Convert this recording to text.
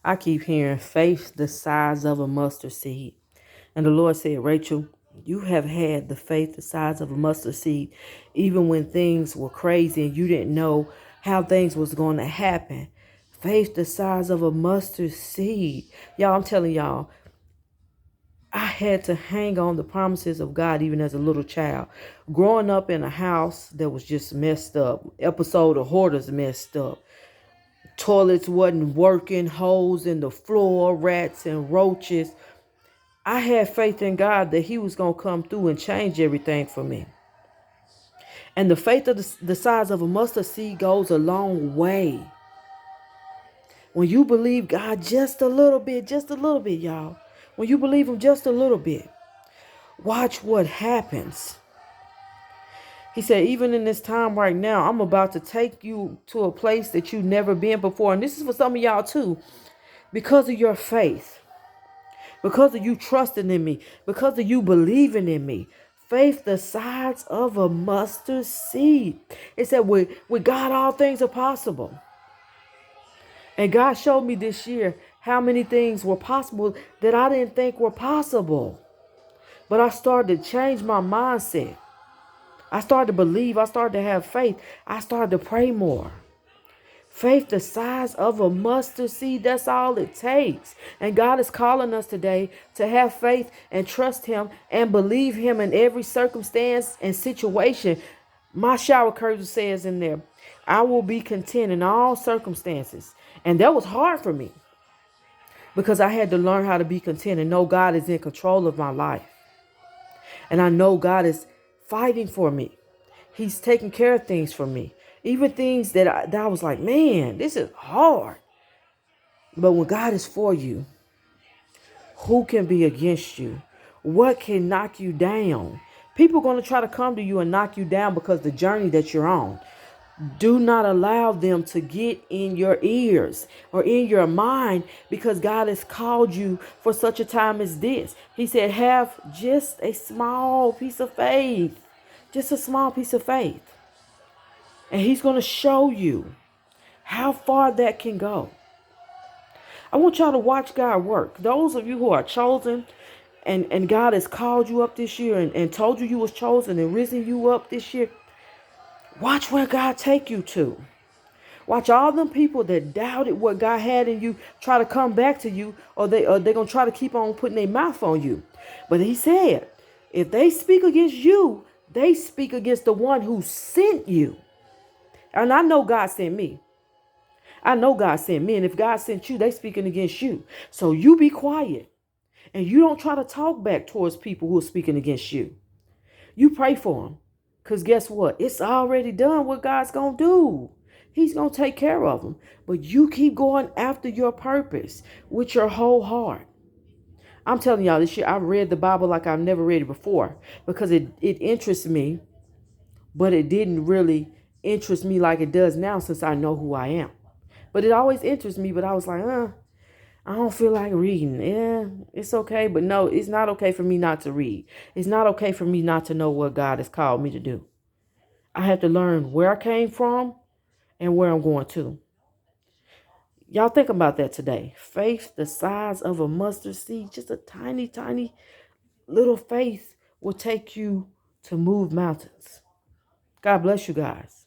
I keep hearing faith the size of a mustard seed. And the Lord said, Rachel, you have had the faith the size of a mustard seed, even when things were crazy and you didn't know how things was going to happen. Faith the size of a mustard seed. Y'all, I'm telling y'all, I had to hang on the promises of God even as a little child. Growing up in a house that was just messed up. Episode of Hoarders messed up. Toilets wasn't working, holes in the floor, rats and roaches. I had faith in God that he was going to come through and change everything for me. And the faith of the size of a mustard seed goes a long way. When you believe God just a little bit, y'all. When you believe him just a little bit, watch what happens. He said, even in this time right now, I'm about to take you to a place that you've never been before. And this is for some of y'all too, because of your faith. Because of you trusting in me, because of you believing in me. Faith the size of a mustard seed. It said with God all things are possible. And God showed me this year how many things were possible that I didn't think were possible. But I started to change my mindset. I started to believe. I started to have faith. I started to pray more. Faith the size of a mustard seed, that's all it takes. And God is calling us today to have faith and trust him and believe him in every circumstance and situation. My shower curtain says in there, I will be content in all circumstances. And that was hard for me because I had to learn how to be content and know God is in control of my life. And I know God is fighting for me. He's taking care of things for me. Even things that I was like, man, this is hard. But when God is for you, who can be against you? What can knock you down? People are going to try to come to you and knock you down because the journey that you're on. Do not allow them to get in your ears or in your mind, because God has called you for such a time as this. He said, have just a small piece of faith. Just a small piece of faith. And he's going to show you how far that can go. I want y'all to watch God work. Those of you who are chosen and God has called you up this year and told you was chosen and risen you up this year, watch where God take you to. Watch all them people that doubted what God had in you try to come back to you, or they're going to try to keep on putting their mouth on you. But he said, if they speak against you, they speak against the one who sent you. And I know God sent me. I know God sent me. And if God sent you, they speaking against you. So you be quiet. And you don't try to talk back towards people who are speaking against you. You pray for them. Because guess what? It's already done what God's going to do. He's going to take care of them. But you keep going after your purpose with your whole heart. I'm telling y'all, this year I read the Bible like I've never read it before, because it interests me, but it didn't really interest me like it does now since I know who I am. But it always interests me, but I was like, I don't feel like reading. Yeah, it's okay. But no, it's not okay for me not to read. It's not okay for me not to know what God has called me to do. I have to learn where I came from and where I'm going to. Y'all think about that today. Faith the size of a mustard seed, just a tiny, tiny little faith will take you to move mountains. God bless you guys.